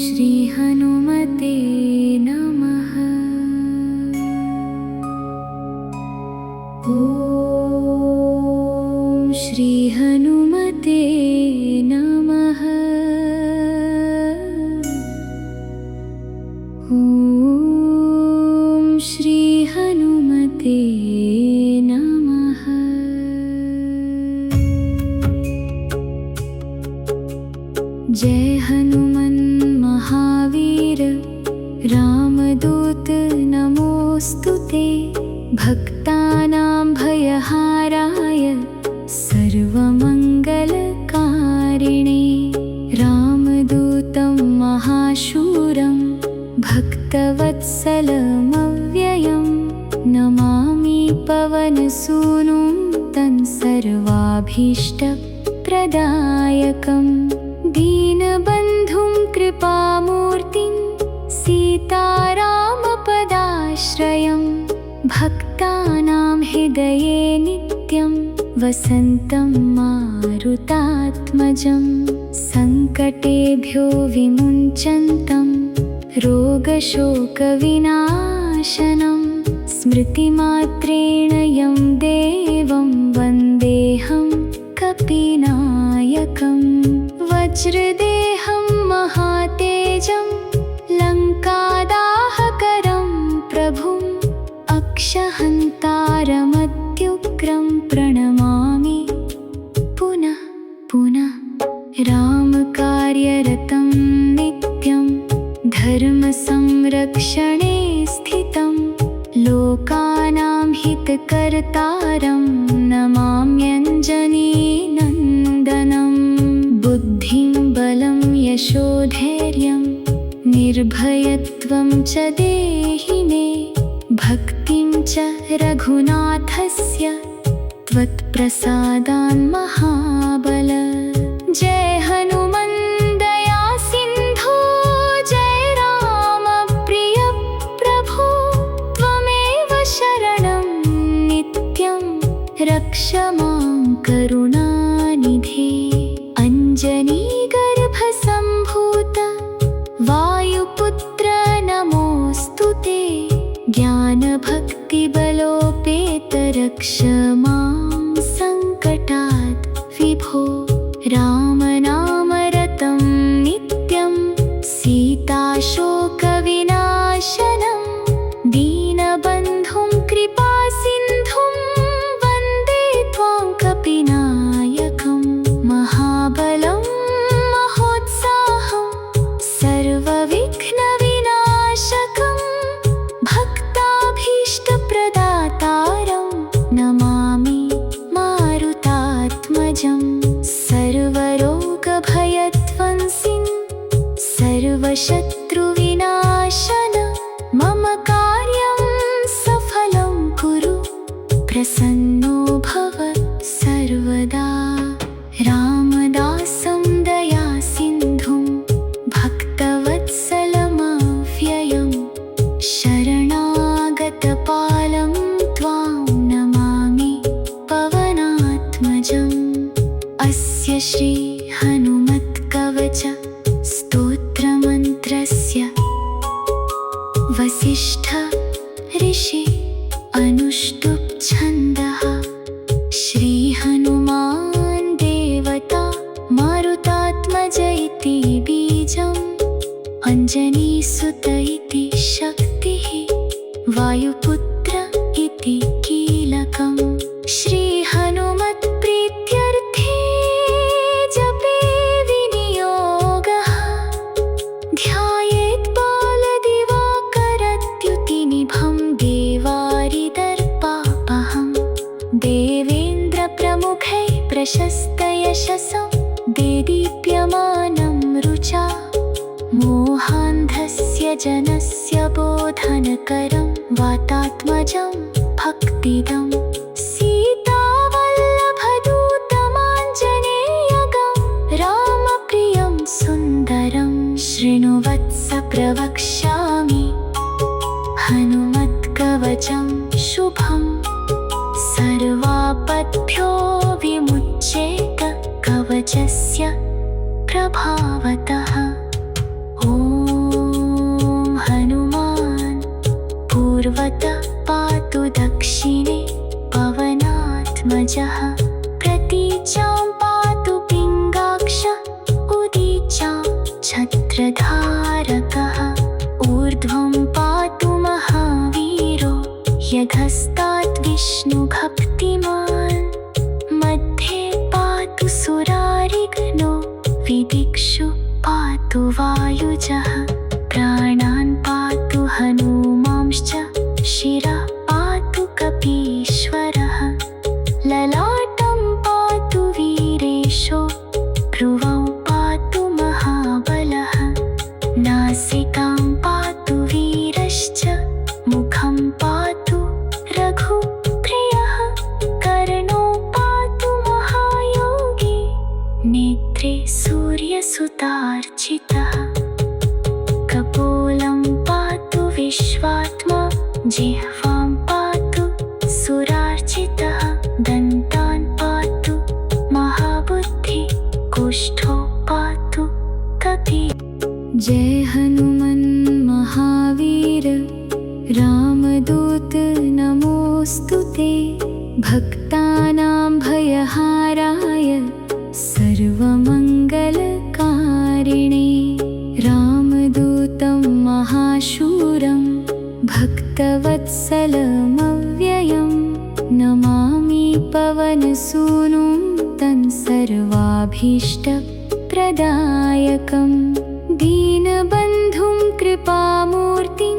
श्री हनुमते नमः। ॐ श्री हनुमते नमः। ॐ श्री हनुमते नमः। जय हनुमन् महावीर रामदूत नमोस्तुते। भक्तानां भयहाराय सर्वमङ्गलकारिणे। रामदूतं महाशूरं भक्तवत्सलमव्ययं नमामि पवनसूनुं तं सर्वाभीष्टप्रदायकम्। दीनबन्धुं कृपामूर्तिं सीतारामपदाश्रयं भक्तानां हृदये नित्यं वसन्तं मारुतात्मजं। सङ्कटेभ्यो विमुञ्चन्तं रोगशोकविनाशनं स्मृतिमात्रेण यं देवं वन्देऽहं कपिनायकम्। वज्रदेहं महातेजं लङ्कादाहकरं प्रभुम् अक्षहन्तारमत्युग्रं प्रणमामि पुनः पुनः। रामकार्यरतं नित्यं धर्मसंरक्षणे स्थितं लोकानां हितकर्तारं नमाम्यञ्जनीनन्दनं। बुद्धिं बलं यशोधैर्यं निर्भयत्वं च देहि मे। भक्तिं च रघुनाथस्य त्वत्प्रसादान् महाबल। जय हनुमन् दया सिन्धो जय रामप्रिय प्रभो। त्वमेव शरणं नित्यं रक्ष मां करुणानिधे। अञ्जनीगर्भसम्भूत वायुपुत्र नमोऽस्तुते। ज्ञानभक्तिबलोपेत रक्ष मां सङ्कटात् विभो। रामनामरतं नित्यं सीताशोकविनाशनं दीनबन्धुं कृपासिन्धुं वन्दे त्वां कपिनायकं। महाबलं महोत्साहं सर्वविघ्नविनाशकं भक्ताभीष्टप्रदातारं नमामि मारुतात्मजं। सर्वरोगभयध्वंसिं सर्वशत्रुविनाशन मम कार्यं सफलं कुरु। प्रसन्नो भव सर्वदा। रामदासं दयासिन्धुं भक्तवत्सलमव्ययं शरणागतपालं त्वां नमामि पवनात्मजम्। अस्य श्री हनुमत्कवच स्तोत्रमन्त्रस्य वसिष्ठ ऋषि अनुष्टुप् छन्दः। श्री हनुमान् देवता मारुतात्मज इति बीजम्। अञ्जनीसुत इति शक्तिः वायुपुत्र इति कीलकम्। श्री हनुमत्प्रीत्यर्थे जपे विनियोगः। ध्यायेत् बालदिवाकरद्युतिनिभं देवारिदर्पापहम्। देवेन्द्रप्रमुखैः प्रशस्तयशसं देदीप्यमानं रुचा। मोहान्धस्य जनस्य बोधनकरं वातात्मजं भक्तिदं। सीतावल्लभदूतमाञ्जनेयगं रामप्रियं सुन्दरं। शृणुवत्स प्रवक्ष्यामि हनुमत्कवचं शुभं। सर्वापद्भ्यो विमुच्येत कवचस्य प्रभावतः। ॐ पातु सुरारिघ्नो विदिक्षु पातु वायुजः प्राणान् पातु हनूमांश्च शिरः पातु कपीश्वरः ललाटं पातु वीरेशो भ्रुवौ पातु महाबलः नासिकां पातु वीरश्च मुखं पातु रघुप्रियः कर्णो पातु महायोगी नेत्रे सूर्यसुतार्चितः कपोलं पातु विश्वात्मा जिह्वां पातु सुरार्चितः दन्तान् पातु महाबुद्धि कुष्ठो पातु कपि। जय हनुमन् महावीर रामदूत नमोऽस्तुते भक्तानां भयहाराय सर्वमङ्गलकारिणे रामदूतं महाशूरं भक्तवत्सलमव्ययं नमामि पवनसूनुं तं सर्वाभीष्टप्रदायकं दीनबन्धुं कृपामूर्तिं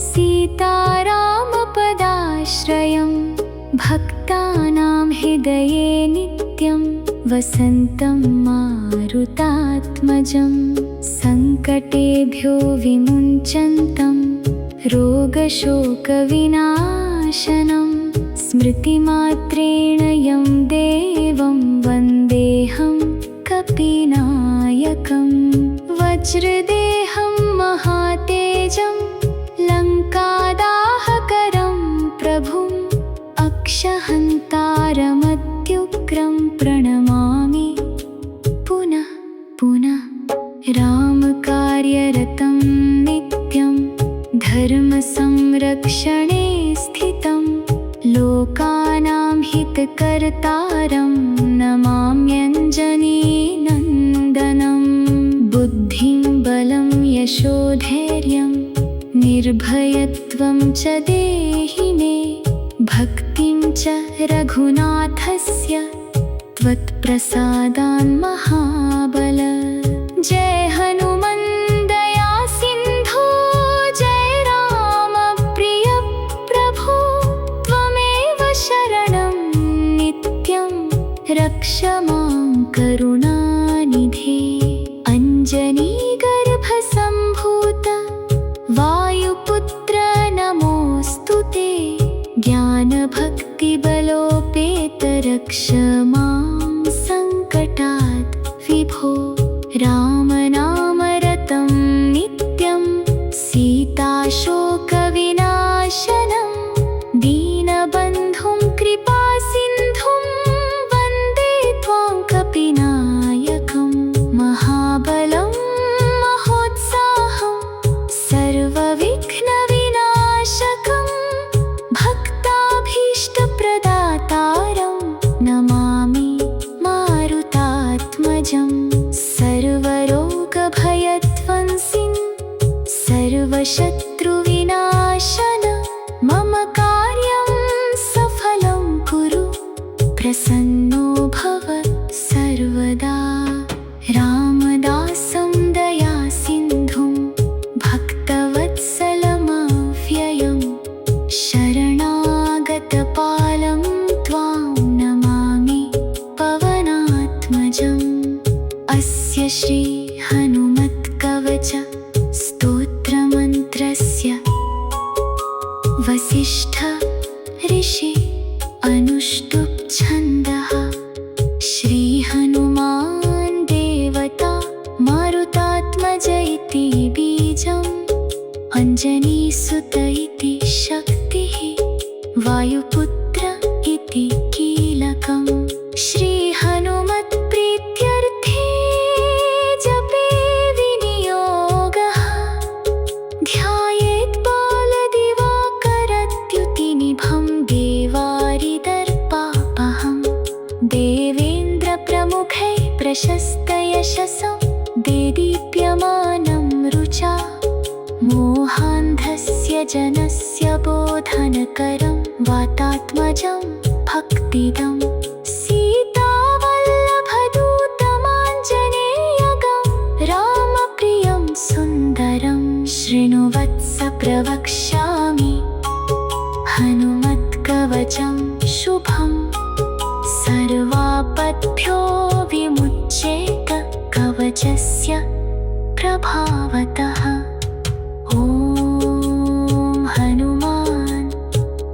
सीतारामपदाश्रयं भक्तानां हृदये नित्यं वसन्तं मारुतात्मजं सङ्कटेभ्यो विमुञ्चन्तं रोगशोकविनाशनं स्मृतिमात्रेण यं देवं वन्देऽहं कपिनायकं वज्रदेहं महातेजं लङ्कादाहकरं प्रभुम् अक्षहन्तारमत्युग्रं प्रणमामि पुनः पुनः रामकार्यरतं नित्यं धर्मसंरक्षणे स्थितं लोकानां हितकर्तारं नमाम्यञ्जनीनन्दनं बुद्धिं बलं यशोधैर्यं निर्भयत्वं च देहि मे भक्तिं च रघुनाथस्य त्वत्प्रसादान् महाबल। जय हनुमन् दया सिन्धो जय रामप्रिय प्रभो त्वमेव शरणं नित्यं रक्ष मां करुणानिधे अञ्जनीगर्भसम्भूत वायुपुत्र नमोऽस्तु ते ज्ञानभक्तिबलोपेत रक्ष मां सङ्कटात् विभो रामनामरतं नित्यं सीताशोकविनाशनं दीनबन्धुं कृपासिन्धुं वन्दे त्वां कपिनायकं महाबलं महोत्साहं सर्वविघ्नविनाशकं भक्ताभीष्टप्रदातारं नमामि मारुतात्मजं सर्वरोगभयध्वंसिं सर्वशत्रुविनाशन मम कार्यं सफलं कुरु प्रसन्नो भव सर्वदा रामदासं दयासिन्धुं भक्तवत्सलमव्ययं शरणागतपालं त्वां नमामि पवनात्मजम् अस्य श्री हनुमत्कवच स्तोत्रमन्त्रस्य वसिष्ठ ऋषि अनुष्टुप् छन्दः श्री हनुमान् देवता मारुतात्मज इति बीजम् अञ्जनीसुत इति शक्तिः वायुपुत्र इति कीलकम् श्री हनुमत्प्रीत्यर्थे जपे विनियोगः ध्यायेत् बालदिवाकरद्युतिनिभं देवारिदर्पापहम् देवेन्द्रप्रमुखैः प्रशस्तयशसं देदीप्यमानं रुचा मोहान्धस्य जनस्य बोधनकरं वातात्मजं भक्तिदं सीतावल्लभ वाचस्य प्रभावतः। ॐ हनुमान्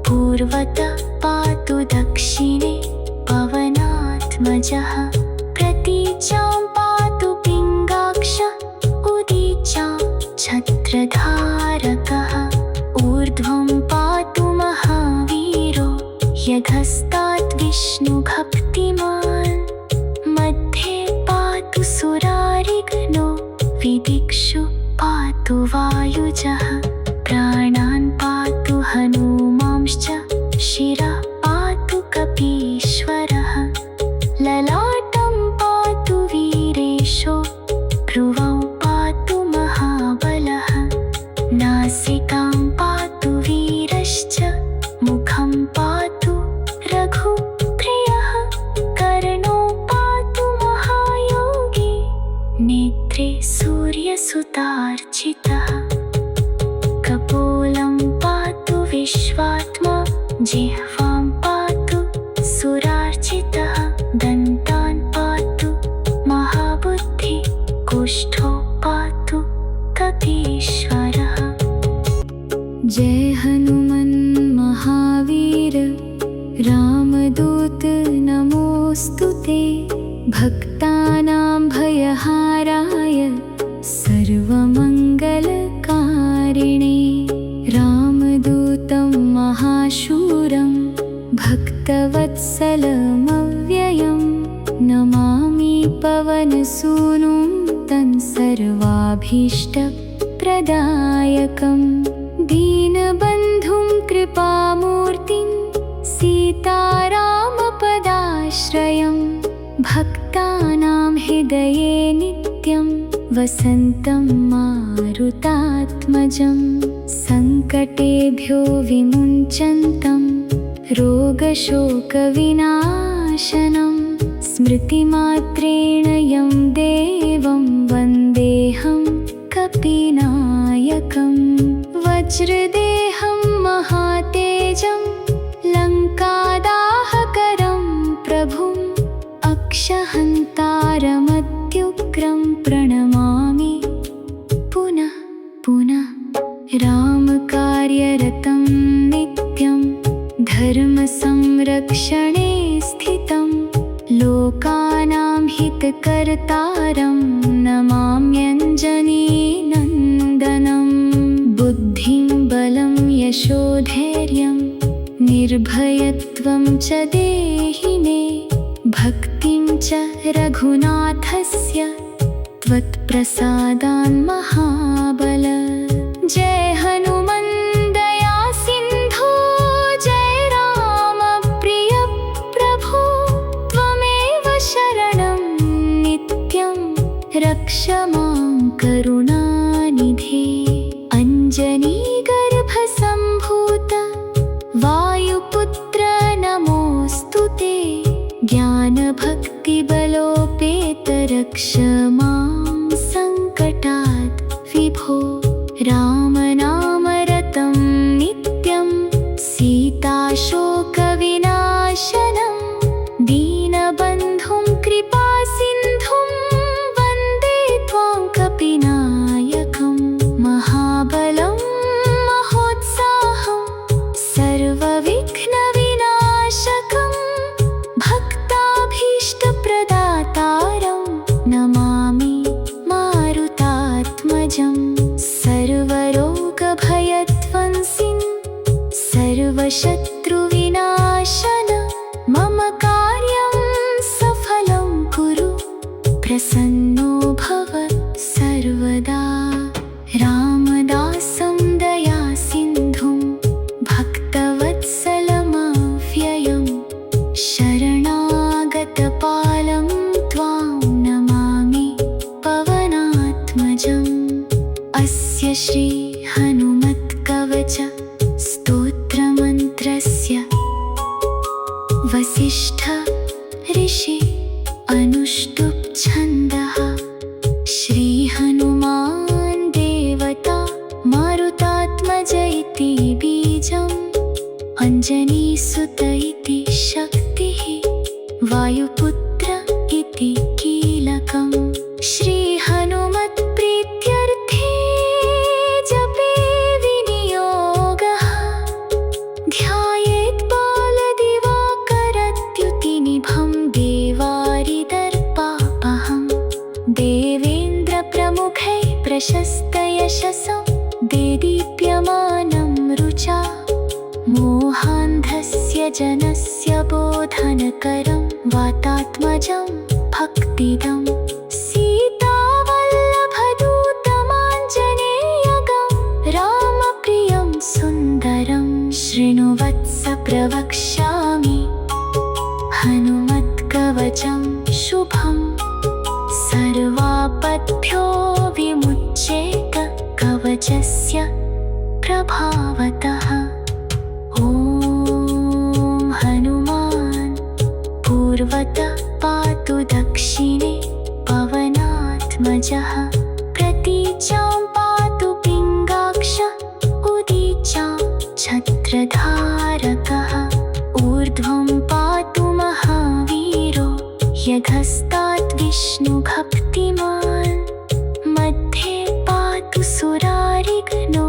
पूर्वतः पातु दक्षिणे पवनात्मजः। प्रतीचां पातु पिङ्गाक्षः उदीचां छत्रधारकः। ऊर्ध्वं पातु महावीरो यधस्तात् विष्णुभक्तिमान्। मध्ये पातु सुरारिघ्नो विदिक्षु पातु वायुजः। प्राणान् पातु हनूमांश्च शिरः पातु कपीश्वरः। ललाटं पातु वीरेशो भ्रुवौ पातु महाबलः। नासिकां पातु वीरश्च मुखं पातु रघुप्रियः। कर्णो पातु महायोगी नेत्रे सूर्यसुतार्चितः। कपोलं पातु विश्वात्मा जिह्वां पातु सुरार्चितः। दन्तान् पातु महाबुद्धि कुष्ठो पातु कपीश्वरः। जय हनुमन् महावीर रामदूत नमोऽस्तुते। भक्तानां भयहाराय सर्वमङ्गलकारिणे। रामदूतं महाशूरं भक्तवत्सलमव्ययं। नमामि पवनसूनुं तं सर्वाभीष्टप्रदायकं। दीनबन्धुं कृपामूर्तिं सीतारामपदाश्रयं। भक्तानां हृदये नित्यं वसन्तं मारुतात्मजं। सङ्कटेभ्यो विमुञ्चन्तं रोगशोकविनाशनं। स्मृतिमात्रेण यं देवं वन्देऽहं कपिनायकं। वज्रदेहं महातेजं लङ्कादाहकरं प्रभुम्। अक्षहन्तारमत्युग्रं प्रणमामि पुनः पुनः। रामकार्यरतं नित्यं धर्मसंरक्षणे स्थितं। लोकानां हितकर्तारं नमाम्यञ्जनीनन्दनं। बुद्धिं बलं यशोधैर्यं निर्भयत्वं च देहि मे। भक्तिं च रघुनाथस्य त्वत्प्रसादान् महाबल। जय हनुमन् दया सिन्धो जय रामप्रिय प्रभो। त्वमेव शरणं नित्यं रक्ष मां करुणानिधे। अञ्जनीगर्भसम्भूत वायुपुत्र नमोऽस्तु ते। ज्ञानभक्तिबलोपेत रक्ष मां सङ्कटात् विभो। रामनामरतं नित्यं सीताशोकविनाशनं। दीनबन्धुं कृपासिन्धुं वन्दे त्वां कपिनायकं। महाबलं महोत्साहं सर्वविघ्नविनाशकं। भक्ताभीष्टप्रदातारं नमामि मारुतात्मजं। सर्वरोगभयध्वंसिं सर्वशत्रुविनाशन। मम कार्यं सफलं कुरु प्रसन्नो भव सर्वदा। रामदासं दयासिन्धुं भक्तवत्सलमव्ययं। शरणागतपालं त्वां नमामि पवनात्मजम्। अस्य श्री हनुमत्कवच स्तोत्रमन्त्रस्य वसिष्ठ ऋषि अनुष्टुप् छन्दः। श्री हनुमान् देवता मारुतात्मज इति बीजम्। अञ्जनीसुत इति शक्तिः वायुपुत्र इति कीलकम्। श्री प्रशस्तयशसं देदीप्यमानं रुचा मोहान्धस्य जनस्य बोधनकरं वातात्मजं भक्तिदं सीतावल्लभदूतमाञ्जनेयगं रामप्रियं सुन्दरं शृणु वत्स प्रवक्ष्यामि हनुमत्कवचं शुभं सर्वापद्भ्यो विमुच्येत कवचस्य प्रभावतः। ॐ हनुमान् पूर्वतः पातु दक्षिणे पवनात्मजः प्रतीचां पातु पिङ्गाक्षः उदीचां छत्रधारकः ऊर्ध्वं पातु महावीरो यधस्तात् विष्णुभक्तिमान् मध्ये पातु सुरारिघ्नो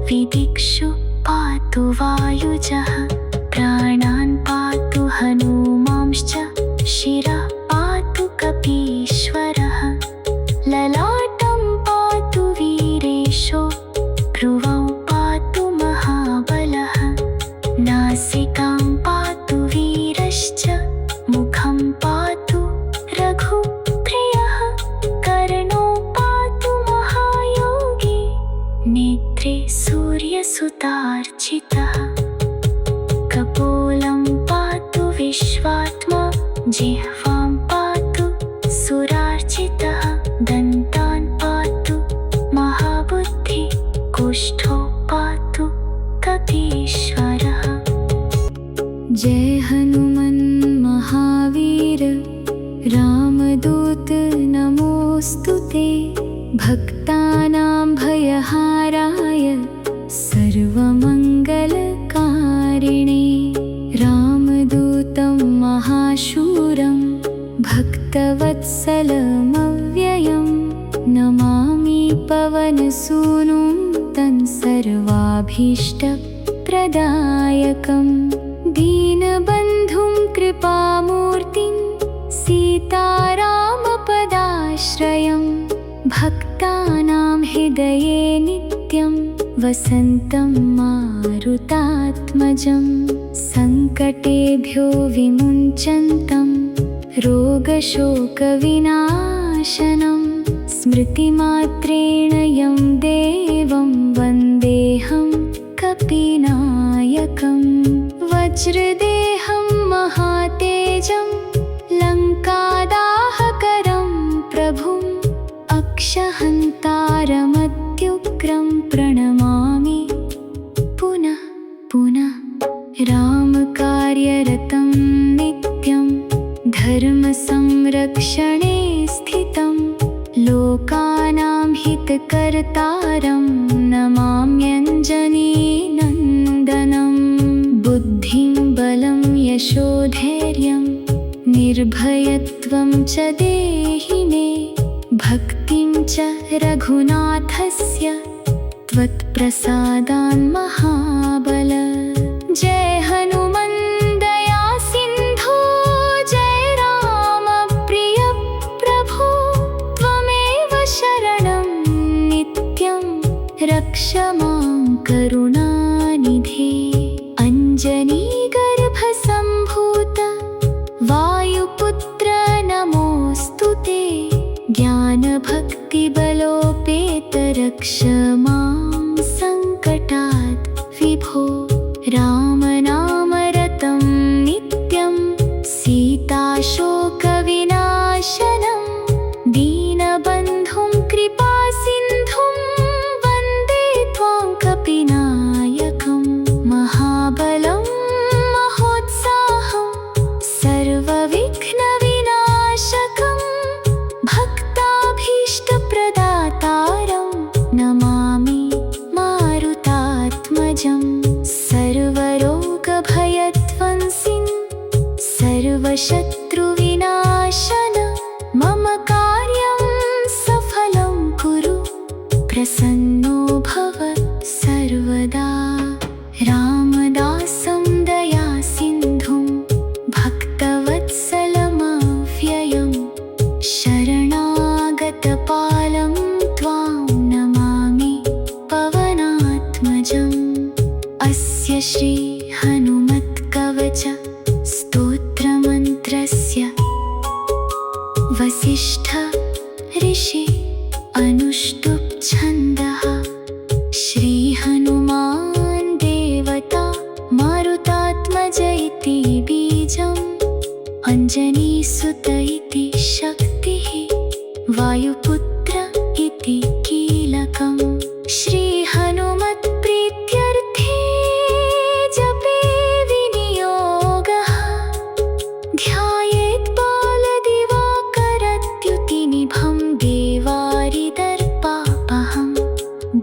विदिक्षु पातु वायुजः प्राणान् पातु हनूमांश्च शिरः पातु कपीश्वरः ललाटं पातु वीरेशो भ्रुवौ पातु महाबलः नासिकां पातु वीरश्च मुखं पातु रघुप्रियः कर्णो पातु महायोगी नेत्रे सूर्यसुतार्चितः कपोलं पातु विश्वात्मा जिह्वां पातु सुरार्चितः दन्तान् पातु महाबुद्धि कुष्ठो पातु कपीश्वरः। जय हनुमन् महावीर रामदूत नमोऽस्तुते भक्तानां भयहाराय सर्वमङ्गलकारिणे रामदूतं महाशूरं भक्तवत्सलमव्ययं नमामि पवनसूनुं तं सर्वाभीष्टप्रदायकं दीनबन्धुं कृपामूर्तिं सीतारामपदाश्रयं भक्तानां हृदये नित्यं वसन्तं मारुतात्मजं सङ्कटेभ्यो विमुञ्चन्तं रोगशोकविनाशनं स्मृतिमात्रेण यं देवं वन्देऽहं कपिनायकं वज्रदेहं महातेजं लङ्कादाहकरं प्रभुम् अक्षहन्तारमत्युग्रं प्रणमामि पुनः पुनः रामकार्यरतं नित्यं धर्मसंरक्षणे स्थितं लोकानां हितकर्तारं नमाम्यञ्जनीनन्दनं बुद्धिं बलं यशोधैर्यं निर्भयत्वं च देहि मे भक्तिं च रघुनाथस्य त्वत्प्रसादान् महाबल। जय हनुमन् दया सिन्धो जय रामप्रिय प्रभो त्वमेव शरणं नित्यं रक्ष मां करुणानिधे अञ्जनीगर्भसम्भूत वायुपुत्र नमोऽस्तु ते ज्ञानभक्तिबलोपेत रक्ष मां सङ्कटात् विभो रामनामरतं नित्यं सीताशोकविनाशनं दीनबन्धुं कृपासिन्धुं वन्दे त्वां कपिनायकं महाबलं महोत्साहं सर्वविघ्नविनाशकं भक्ताभीष्टप्रदातारं नमामि मारुतात्मजं सर्वरोगभयध्वंसिं सर्वशत्रुविनाशन मम कार्यं सफलं कुरु प्रसन्नो भव सर्वदा रामदासं दयासिन्धुं भक्तवत्सलमव्ययं शरणागतपालं त्वां वसिष्ठ ऋषि अनुष्टुप् छन्दः श्री हनुमान् देवता मारुतात्मज इति बीजम् अंजनीसुत इति शक्तिः वायुपुत्र इति कीलकम् श्री हनुमत्प्रीत्यर्थे जपे विनियोगः ध्यायेत् बालदिवाकरद्युतिनिभं देवारिदर्पापहम्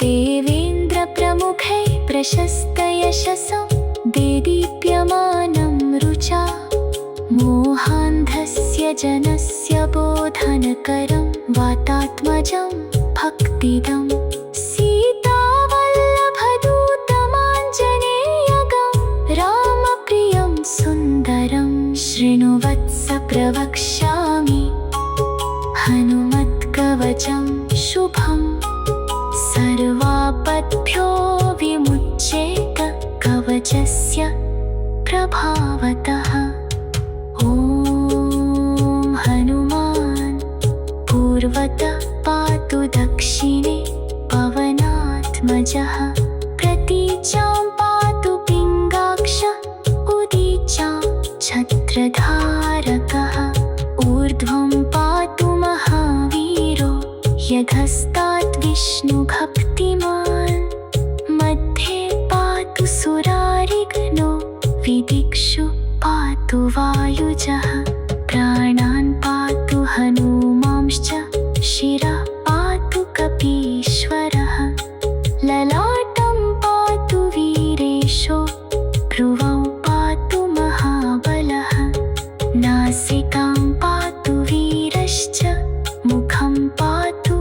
देवेन्द्रप्रमुखैः प्रशस्तयशसं देदीप्यमानं रुचा मोहान्धस्य जनस्य बोधनकरं वातात्मजं भक्तिदम् सीतावल्लभदूतमाञ्जनेयगं रामप्रियं सुन्दरं शृणु वत्स प्रवक्ष्यामि हनुमत्कवचं शुभं सर्वापद्भ्यो विमुच्येत कवचस्य प्रभावतः ॐ हनुमान् पूर्वतः पातु दक्षिणे पवनात्मजः प्रतीचां पातु पिङ्गाक्षः उदीचां छत्रधारकः ऊर्ध्वं पातु महावीरो यधस्तात् विष्णुभक्तिमान् मध्ये पातु सुरारिघ्नो विदिक्षु पातु वायुजः प्राणान् पातु हनूमांश्च शिरः पातु कपीश्वरः ललाटं पातु वीरेशो भ्रुवौ पातु महाबलः नासिकां पातु वीरश्च मुखं पातु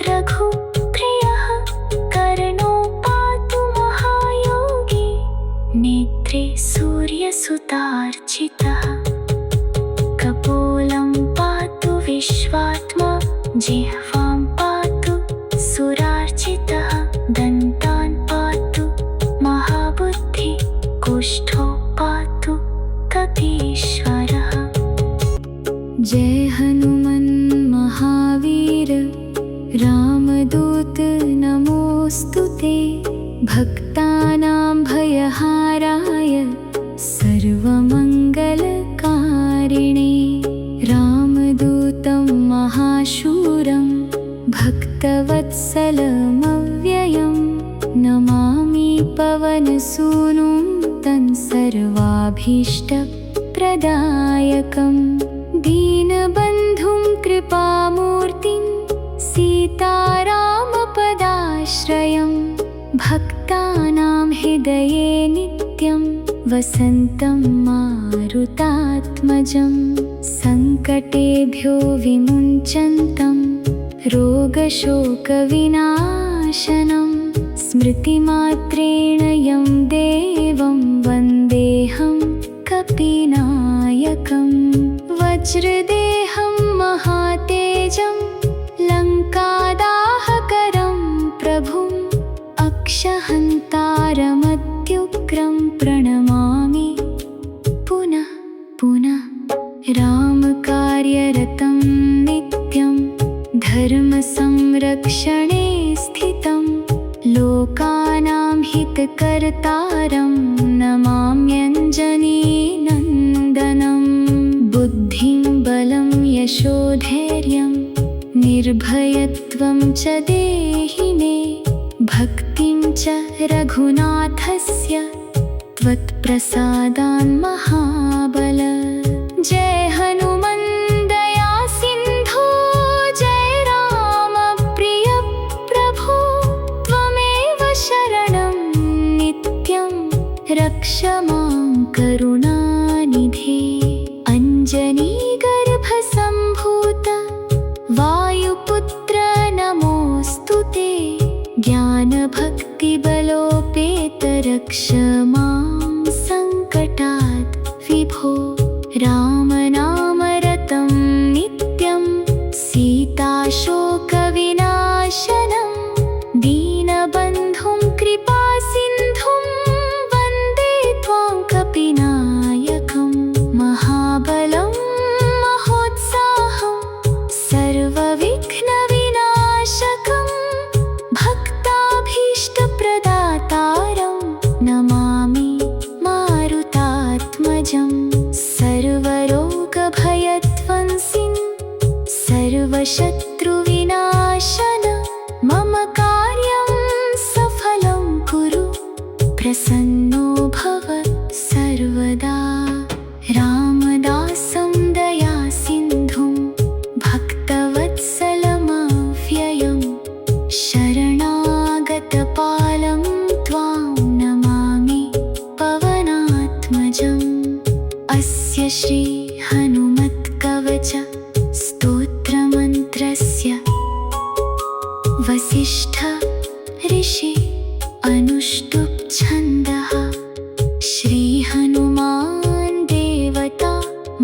रघुप्रियः कर्णो पातु महायोगी नेत्रे सूर्यसुतार्चितः कपोलं पातु विश्वात्मा जिह्वां पातु सुरार्चितः दन्तान् पातु महाबुद्धि कुष्ठो पातु कपीश्वरः जय हनुमन् महावीर रामदूत नमोऽस्तुते भक्तानां भयहाराय सर्वमङ्गलकारिणे रामदूतं महाशूरं भक्तवत्सलमव्ययं नमामि पवनसूनुं तं सर्वाभीष्टप्रदायकं दीनबन्धुं कृपामूर्तिं सीतारामपदाश्रयं भक्तानां हृदये नित्यं वसन्तं मारुतात्मजं सङ्कटेभ्यो विमुञ्चन्तं रोगशोकविनाशनं स्मृतिमात्रेण यं देवं वन्देऽहं कपिनायकं वज्रदेहं महातेजं लङ्कादाहकरं प्रभुम् अक्षहन्तारमत्युग्रं प्रणमामि पुनः पुनः रामकार्यरतं नित्यं धर्मसंरक्षणे स्थितं लोकानां हितकर्तारं नमाम्यञ्जनीनन्दनं बुद्धिं बलं यशोधैर्यं निर्भयत्वं च देहि मे भक्तिं च रघुनाथस्य त्वत्प्रसादान् महाबल जय हनुमन् दया सिन्धो जय रामप्रिय प्रभो त्वमेव शरणं नित्यं रक्ष मां करुणानिधे अञ्जनीगर्भसम्भूत वायुपुत्र नमोऽस्तु ते ज्ञानभक्तिबलोपेत रक्ष मां सङ्कटात् विभो रामनामरतं नित्यं सीताशोकविनाशनं दीनबन्धुं कृपासिन्धुं वन्दे त्वां कपिनायकं महाबलं महोत्साहं सर्वशत्रुविनाशन मम कार्यं सफलं कुरु प्रसन्नो भव सर्वदा रामदासं दयासिन्धुं भक्तवत्सलमव्ययं शरणागतपालं त्वां नमामि पवनात्मजम् अस्य श्री हनुमत्कवच स्तोत्रमन्त्रस्य वसिष्ठ ऋषि अनुष्टुप् छन्दः श्री हनुमान् देवता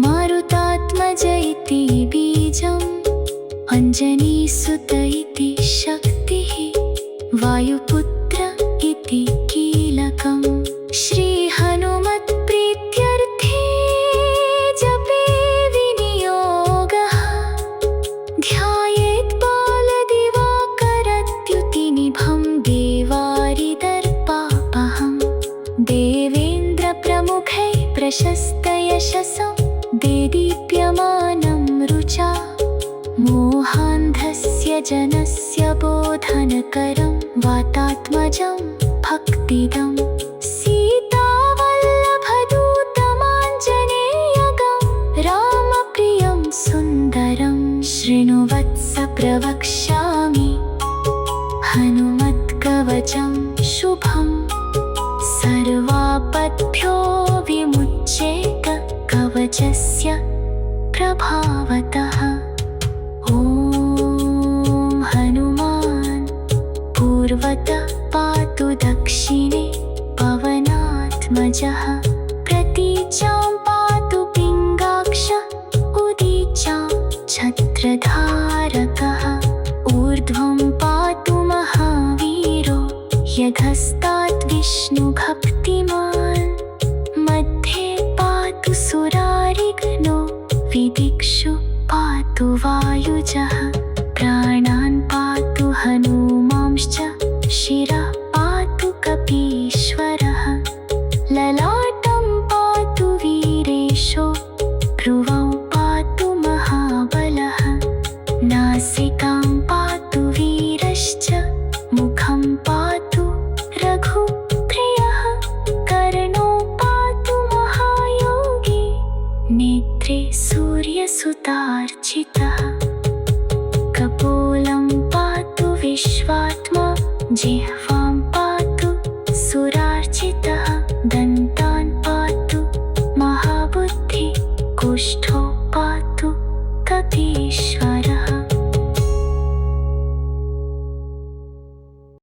मारुतात्मज इति बीजम् अञ्जनीसुत इति शक्तिः वायुपुत्र इति कीलकम् श्री हनुमत्प्रीत्यर्थे जपे विनियोगः ध्यायेत् बालदिवाकरद्युतिनिभं देवारिदर्पापहम् देवेन्द्रप्रमुखैः प्रशस्तयशसं देदीप्यमानं रुचा मोहान्धस्य जनस्य बोधनकरं वातात्मजं भक्तिदं सीतावल्लभदूतमाञ्जनेयगं रामप्रियं सुन्दरं शृणुवत्स प्रवक्ष्यामि हनुमत्कवचं शुभं सर्वापद्भ्यो विमुच्येत कवचस्य प्रभावतः ॐ हनुमान् पूर्वतः पातु दक्षिणे पवनात्मजः प्रतीचां पातु पिङ्गाक्ष उदीचां छत्रधारकः ऊर्ध्वं पातु महावीरो यधस्तात् विष्णुभक्तिमान् मध्ये पातु सुरारिघ्नो विदिक्षु पातु वायुजः प्राणान् पातु हनूमांश्च शिरः पातु कपीश्वरः ललाटं पातु वीरेशो भ्रुवौ पातु महाबलः नासिकां पातु वीरश्च मुखं पातु रघुप्रियः कर्णो पातु महायोगी नेत्रे सूर्यसुतार्चितः कपोलं पातु विश्वात्मा जिह्वां पातु सुरार्चितः दन्तान् पातु महाबुद्धिः कुष्ठो